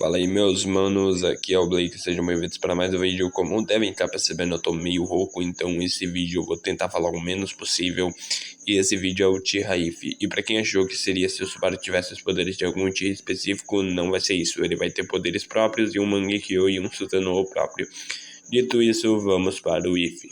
Fala aí meus manos, aqui é o Blake, sejam bem-vindos para mais um vídeo. Como devem estar percebendo, eu tô meio rouco, então esse vídeo eu vou tentar falar o menos possível. E esse vídeo é o T-Raif. E pra quem achou que seria se o Subaru tivesse os poderes de algum T específico, não vai ser isso. Ele vai ter poderes próprios e um Mangekyo e um Susanoo próprio. Dito isso, vamos para o If.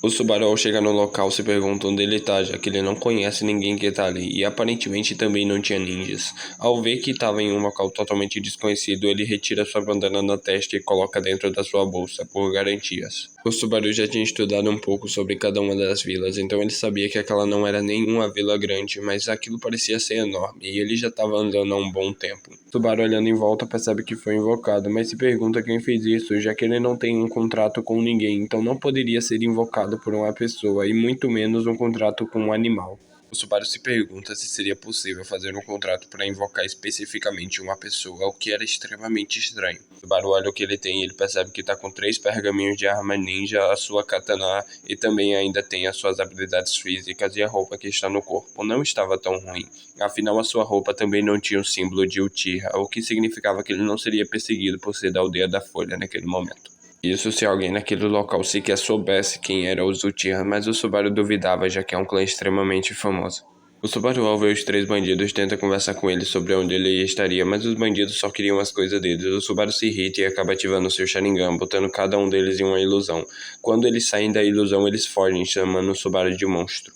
O Subaru, ao chegar no local, se pergunta onde ele tá, já que ele não conhece ninguém que tá ali, e aparentemente também não tinha ninjas. Ao ver que estava em um local totalmente desconhecido, ele retira sua bandana na testa e coloca dentro da sua bolsa, por garantias. O Subaru já tinha estudado um pouco sobre cada uma das vilas, então ele sabia que aquela não era nenhuma vila grande, mas aquilo parecia ser enorme, e ele já estava andando há um bom tempo. O Subaru, olhando em volta, percebe que foi invocado, mas se pergunta quem fez isso, já que ele não tem um contrato com ninguém, então não poderia ser invocado por uma pessoa, e muito menos um contrato com um animal. O Subaru se pergunta se seria possível fazer um contrato para invocar especificamente uma pessoa, o que era extremamente estranho. O Subaru olha o que ele tem e ele percebe que está com 3 pergaminhos de arma ninja, a sua katana e também ainda tem as suas habilidades físicas, e a roupa que está no corpo não estava tão ruim. Afinal, a sua roupa também não tinha o símbolo de Uchiha, o que significava que ele não seria perseguido por ser da Aldeia da Folha naquele momento. Isso se alguém naquele local sequer soubesse quem era os Uchiha, mas o Subaru duvidava, já que é um clã extremamente famoso. O Subaru, ao ver os 3 bandidos, tenta conversar com eles sobre onde ele estaria, mas os bandidos só queriam as coisas deles. O Subaru se irrita e acaba ativando seu Sharingan, botando cada um deles em uma ilusão. Quando eles saem da ilusão, eles fogem, chamando o Subaru de monstro.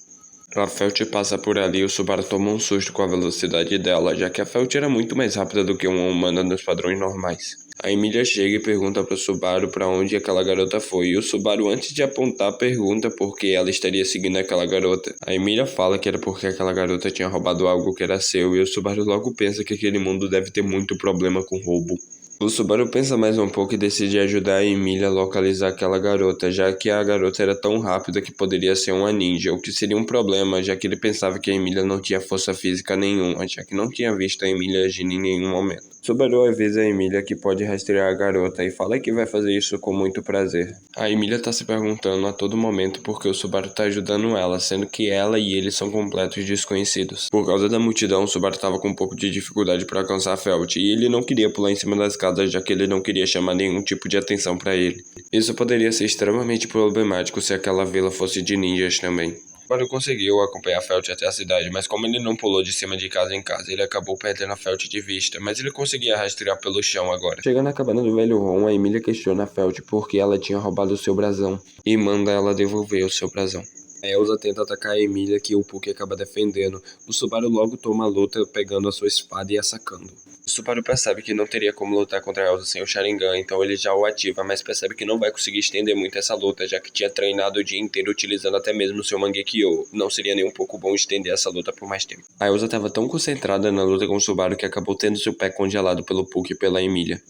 A Felt passa por ali e o Subaru toma um susto com a velocidade dela, já que a Felt era muito mais rápida do que uma humana nos padrões normais. A Emília chega e pergunta para o Subaru para onde aquela garota foi, e o Subaru, antes de apontar, pergunta por que ela estaria seguindo aquela garota. A Emília fala que era porque aquela garota tinha roubado algo que era seu, e o Subaru logo pensa que aquele mundo deve ter muito problema com roubo. O Subaru pensa mais um pouco e decide ajudar a Emília a localizar aquela garota, já que a garota era tão rápida que poderia ser uma ninja, o que seria um problema, já que ele pensava que a Emília não tinha força física nenhuma, já que não tinha visto a Emília agir em nenhum momento. Subaru avisa a Emília que pode rastrear a garota e fala que vai fazer isso com muito prazer. A Emília tá se perguntando a todo momento por que o Subaru tá ajudando ela, sendo que ela e ele são completos desconhecidos. Por causa da multidão, o Subaru tava com um pouco de dificuldade para alcançar a Felt, e ele não queria pular em cima das casas, já que ele não queria chamar nenhum tipo de atenção para ele. Isso poderia ser extremamente problemático se aquela vila fosse de ninjas também. Subaru conseguiu acompanhar a Felt até a cidade, mas como ele não pulou de cima de casa em casa, ele acabou perdendo a Felt de vista, mas ele conseguia rastrear pelo chão agora. Chegando na cabana do velho Ron, a Emília questiona a Felt porque ela tinha roubado o seu brasão, e manda ela devolver o seu brasão. A Elsa tenta atacar a Emília, que o Puck acaba defendendo. O Subaru logo toma a luta, pegando a sua espada e a sacando. O Subaru percebe que não teria como lutar contra a Elsa sem o Sharingan, então ele já o ativa, mas percebe que não vai conseguir estender muito essa luta, já que tinha treinado o dia inteiro utilizando até mesmo seu Mangekyo. Não seria nem um pouco bom estender essa luta por mais tempo. A Elsa estava tão concentrada na luta com o Subaru que acabou tendo seu pé congelado pelo Puck e pela Emília.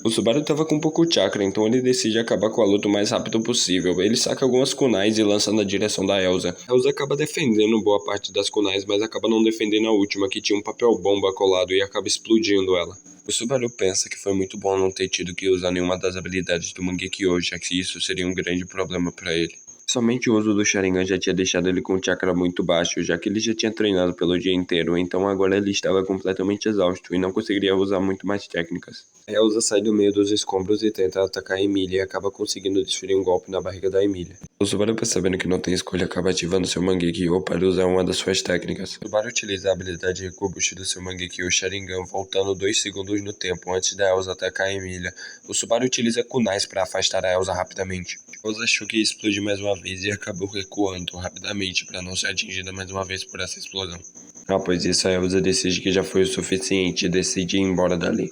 O Subaru estava com pouco chakra, então ele decide acabar com a luta o mais rápido possível. Ele saca algumas kunais e lança na direção da Elsa. A Elsa acaba defendendo boa parte das kunais, mas acaba não defendendo a última, que tinha um papel bomba colado, e acaba explodindo ela. O Subaru pensa que foi muito bom não ter tido que usar nenhuma das habilidades do Mangekyo, já que isso seria um grande problema para ele. Somente o uso do Sharingan já tinha deixado ele com o chakra muito baixo, já que ele já tinha treinado pelo dia inteiro, então agora ele estava completamente exausto e não conseguiria usar muito mais técnicas. A Elsa sai do meio dos escombros e tenta atacar a Emília e acaba conseguindo desferir um golpe na barriga da Emília. O Subaru, percebendo que não tem escolha, acaba ativando seu Mangekyo para usar uma das suas técnicas. O Subaru utiliza a habilidade de Rekobushi do seu Mangekyo Sharingan, voltando 2 segundos no tempo antes da Elsa atacar a Emília. O Subaru utiliza kunais para afastar a Elsa rapidamente. A Elsa achou que ia explodir mais uma vez e acabou recuando rapidamente para não ser atingida mais uma vez por essa explosão. Após isso, a Elsa decide que já foi o suficiente e decide ir embora dali.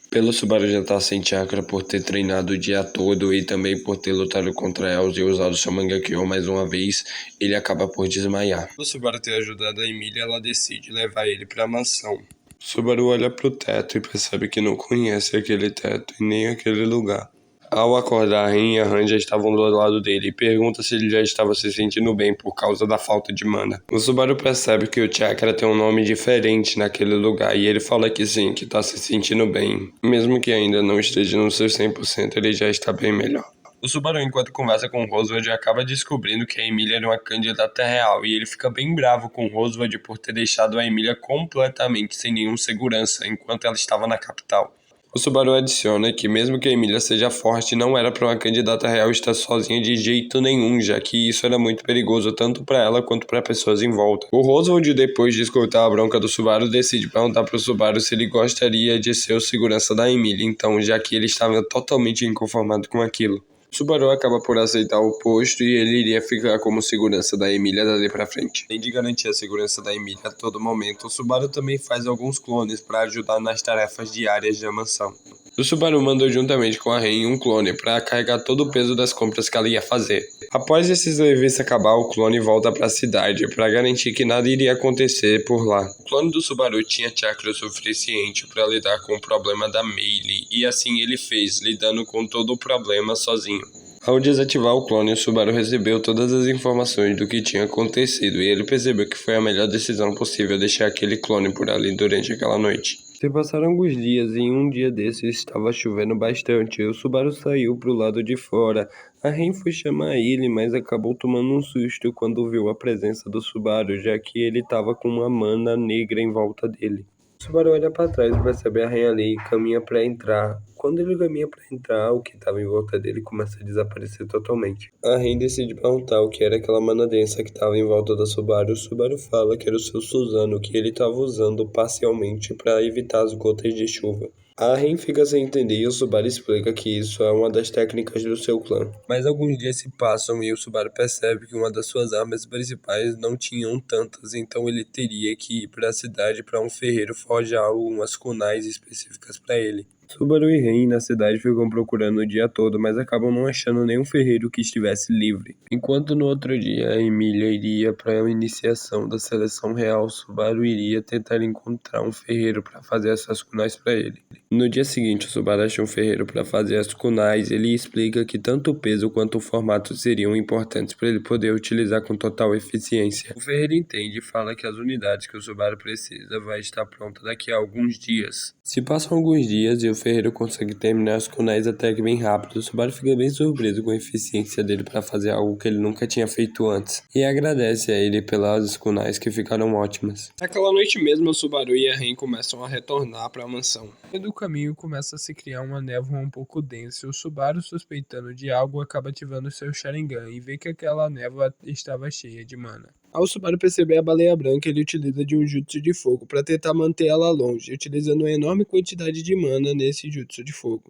Pelo Subaru já estar sem chakra por ter treinado o dia todo e também por ter lutado contra a Elsa e usado seu Mangekyo mais uma vez, ele acaba por desmaiar. Pelo Subaru ter ajudado a Emília, ela decide levar ele para a mansão. O Subaru olha para o teto e percebe que não conhece aquele teto e nem aquele lugar. Ao acordar, Rin e a Han já estavam do lado dele e pergunta se ele já estava se sentindo bem por causa da falta de mana. O Subaru percebe que o chakra tem um nome diferente naquele lugar e ele fala que sim, que está se sentindo bem. Mesmo que ainda não esteja no seu 100%, ele já está bem melhor. O Subaru, enquanto conversa com Roswald, acaba descobrindo que a Emília era uma candidata real e ele fica bem bravo com Roswald por ter deixado a Emília completamente sem nenhum segurança enquanto ela estava na capital. O Subaru adiciona que mesmo que a Emília seja forte, não era para uma candidata real estar sozinha de jeito nenhum, já que isso era muito perigoso tanto para ela quanto para pessoas em volta. O Roswald, depois de escutar a bronca do Subaru, decide perguntar para o Subaru se ele gostaria de ser o segurança da Emília, então, já que ele estava totalmente inconformado com aquilo. O Subaru acaba por aceitar o posto e ele iria ficar como segurança da Emília dali pra frente. Além de garantir a segurança da Emília a todo momento, o Subaru também faz alguns clones para ajudar nas tarefas diárias da mansão. O Subaru mandou juntamente com a Ren um clone para carregar todo o peso das compras que ela ia fazer. Após esse serviço acabar, o clone volta para a cidade para garantir que nada iria acontecer por lá. O clone do Subaru tinha chakra suficiente para lidar com o problema da Meili, e assim ele fez, lidando com todo o problema sozinho. Ao desativar o clone, o Subaru recebeu todas as informações do que tinha acontecido e ele percebeu que foi a melhor decisão possível deixar aquele clone por ali durante aquela noite. Se passaram alguns dias e em um dia desses estava chovendo bastante. O Subaru saiu pro lado de fora. A Ren foi chamar ele, mas acabou tomando um susto quando viu a presença do Subaru, já que ele estava com uma mana negra em volta dele. O Subaru olha para trás e percebe a Ren ali e caminha para entrar. Quando ele caminha para entrar, o que estava em volta dele começa a desaparecer totalmente. A Ren decide perguntar o que era aquela mana densa que estava em volta da Subaru. O Subaru fala que era o seu Suzano, que ele estava usando parcialmente para evitar as gotas de chuva. A Ren fica sem entender e o Subaru explica que isso é uma das técnicas do seu clã. Mas alguns dias se passam e o Subaru percebe que uma das suas armas principais não tinham tantas, então ele teria que ir para a cidade para um ferreiro forjar algumas kunais específicas para ele. Subaru e Ren na cidade ficam procurando o dia todo, mas acabam não achando nenhum ferreiro que estivesse livre. Enquanto no outro dia a Emília iria para a iniciação da seleção real, Subaru iria tentar encontrar um ferreiro para fazer as suas kunais para ele. No dia seguinte, o Subaru acha um ferreiro para fazer as kunais. Ele explica que tanto o peso quanto o formato seriam importantes para ele poder utilizar com total eficiência. O ferreiro entende e fala que as unidades que o Subaru precisa vai estar pronta daqui a alguns dias. Se passam alguns dias e o ferreiro consegue terminar as kunais até que bem rápido, o Subaru fica bem surpreso com a eficiência dele para fazer algo que ele nunca tinha feito antes, e agradece a ele pelas kunais que ficaram ótimas. Naquela noite mesmo, o Subaru e a Ren começam a retornar para a mansão. E do caminho começa a se criar uma névoa um pouco densa. O Subaru, suspeitando de algo, acaba ativando seu Sharingan e vê que aquela névoa estava cheia de mana. Ao Subaru perceber a baleia branca, ele utiliza de um jutsu de fogo para tentar manter ela longe, utilizando uma enorme quantidade de mana nesse jutsu de fogo.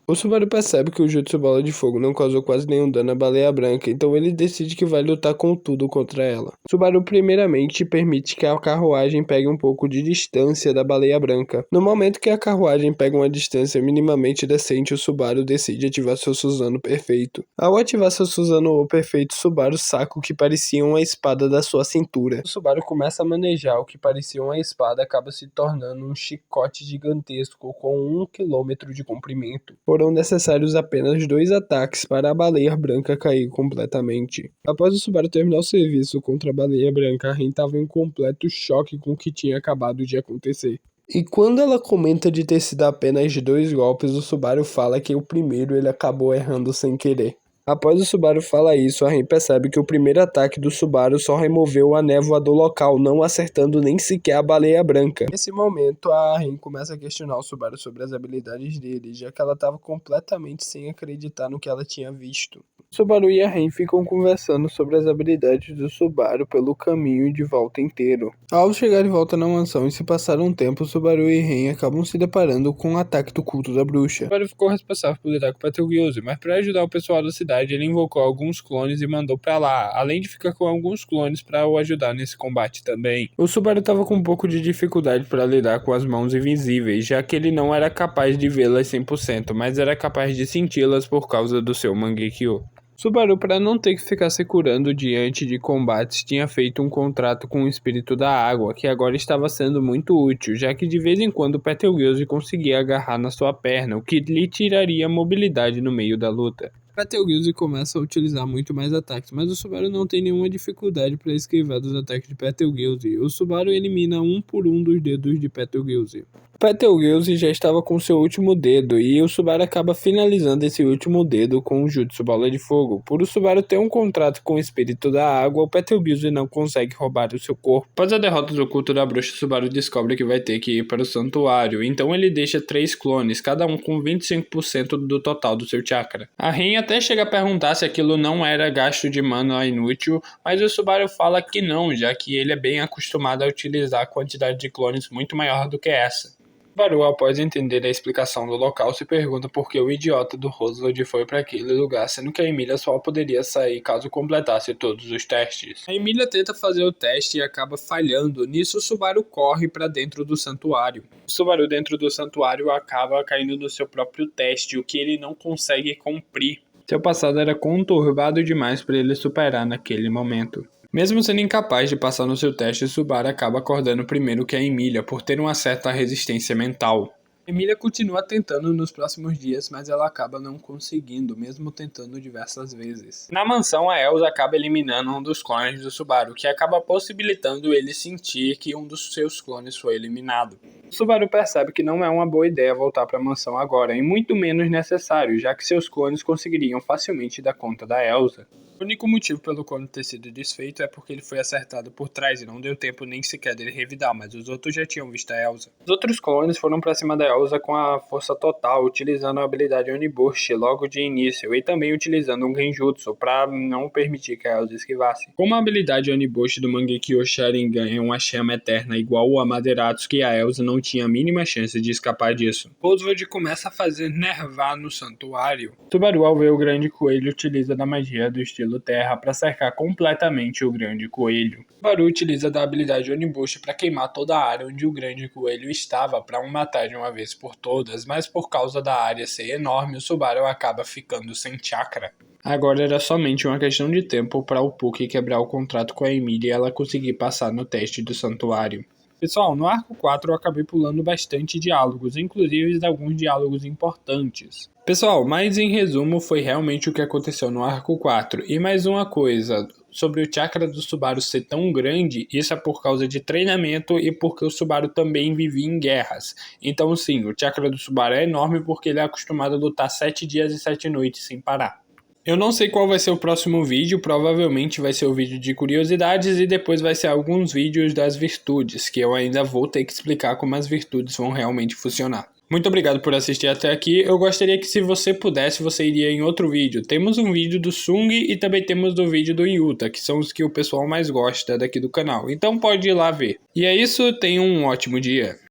O Subaru percebe que o jutsu bola de fogo não causou quase nenhum dano à baleia branca, então ele decide que vai lutar com tudo contra ela. Subaru primeiramente permite que a carruagem pegue um pouco de distância da baleia branca. No momento que a carruagem pega uma distância minimamente decente, o Subaru decide ativar seu Suzano perfeito. Ao ativar seu Suzano perfeito, Subaru saca o que parecia uma espada da sua cintura. O Subaru começa a manejar o que parecia uma espada, acaba se tornando um chicote gigantesco com 1 km de comprimento. Foram necessários apenas 2 ataques para a baleia branca cair completamente. Após o Subaru terminar o serviço contra a baleia branca, a Ren estava em completo choque com o que tinha acabado de acontecer. E quando ela comenta de ter sido apenas 2 golpes, o Subaru fala que o primeiro ele acabou errando sem querer. Após o Subaru falar isso, a Ren percebe que o primeiro ataque do Subaru só removeu a névoa do local, não acertando nem sequer a baleia branca. Nesse momento, a Ren começa a questionar o Subaru sobre as habilidades dele, já que ela estava completamente sem acreditar no que ela tinha visto. O Subaru e a Ren ficam conversando sobre as habilidades do Subaru pelo caminho de volta inteiro. Ao chegar de volta na mansão e se passar um tempo, o Subaru e Ren acabam se deparando com o ataque do culto da bruxa. O Subaru ficou responsável por lidar com Betelgeuse, mas para ajudar o pessoal da cidade, ele invocou alguns clones e mandou pra lá, além de ficar com alguns clones para o ajudar nesse combate também. O Subaru estava com um pouco de dificuldade para lidar com as mãos invisíveis, já que ele não era capaz de vê-las 100%, mas era capaz de senti-las por causa do seu Mangekyo. Subaru, para não ter que ficar se curando diante de combates, tinha feito um contrato com o espírito da água, que agora estava sendo muito útil, já que de vez em quando Betelgeuse conseguia agarrar na sua perna, o que lhe tiraria mobilidade no meio da luta. Betelgeuse começa a utilizar muito mais ataques, mas o Subaru não tem nenhuma dificuldade para esquivar dos ataques de Betelgeuse. O Subaru elimina um por um dos dedos de Betelgeuse. Betelgeuse já estava com seu último dedo e o Subaru acaba finalizando esse último dedo com o Jutsu Bola de Fogo. Por o Subaru ter um contrato com o espírito da água, o Betelgeuse não consegue roubar o seu corpo. Após a derrota do culto da bruxa, o Subaru descobre que vai ter que ir para o santuário, então ele deixa 3 clones, cada um com 25% do total do seu chakra. A Rin até chega a perguntar se aquilo não era gasto de mana inútil, mas o Subaru fala que não, já que ele é bem acostumado a utilizar a quantidade de clones muito maior do que essa. Subaru, após entender a explicação do local, se pergunta por que o idiota do Roosevelt foi para aquele lugar, sendo que a Emília só poderia sair caso completasse todos os testes. A Emília tenta fazer o teste e acaba falhando. Nisso, o Subaru corre para dentro do santuário. O Subaru dentro do santuário acaba caindo no seu próprio teste, o que ele não consegue cumprir. Seu passado era conturbado demais para ele superar naquele momento. Mesmo sendo incapaz de passar no seu teste, Subaru acaba acordando primeiro que a Emília, por ter uma certa resistência mental. Emília continua tentando nos próximos dias, mas ela acaba não conseguindo, mesmo tentando diversas vezes. Na mansão, a Elsa acaba eliminando um dos clones do Subaru, que acaba possibilitando ele sentir que um dos seus clones foi eliminado. O Subaru percebe que não é uma boa ideia voltar para a mansão agora, e muito menos necessário, já que seus clones conseguiriam facilmente dar conta da Elsa. O único motivo pelo clone ter sido desfeito é porque ele foi acertado por trás e não deu tempo nem sequer dele revidar, mas os outros já tinham visto a Elsa. Os outros clones foram pra cima da Elsa com a força total, utilizando a habilidade Oniburst logo de início e também utilizando um Genjutsu para não permitir que a Elsa esquivasse. Como a habilidade Oniburst do Mangekyo Sharingan é uma chama eterna igual o Amaterasu, que a Elsa não tinha a mínima chance de escapar disso. Roosevelt começa a fazer nervar no santuário. Subaru, ao ver o grande coelho, utiliza da magia do estilo Terra para cercar completamente o grande coelho. Subaru utiliza da habilidade Oniburst para queimar toda a área onde o grande coelho estava para o matar de uma vez por todas, mas por causa da área ser enorme, o Subaru acaba ficando sem chakra. Agora era somente uma questão de tempo para o Puck quebrar o contrato com a Emília e ela conseguir passar no teste do santuário. Pessoal, no arco 4 eu acabei pulando bastante diálogos, inclusive alguns diálogos importantes. Pessoal, mas em resumo foi realmente o que aconteceu no arco 4. E mais uma coisa, sobre o chakra do Subaru ser tão grande, isso é por causa de treinamento e porque o Subaru também vivia em guerras. Então sim, o chakra do Subaru é enorme porque ele é acostumado a lutar 7 dias e 7 noites sem parar. Eu não sei qual vai ser o próximo vídeo, provavelmente vai ser o vídeo de curiosidades e depois vai ser alguns vídeos das virtudes, que eu ainda vou ter que explicar como as virtudes vão realmente funcionar. Muito obrigado por assistir até aqui, eu gostaria que se você pudesse, você iria em outro vídeo. Temos um vídeo do Sung e também temos do vídeo do Yuta, que são os que o pessoal mais gosta daqui do canal, então pode ir lá ver. E é isso, tenha um ótimo dia.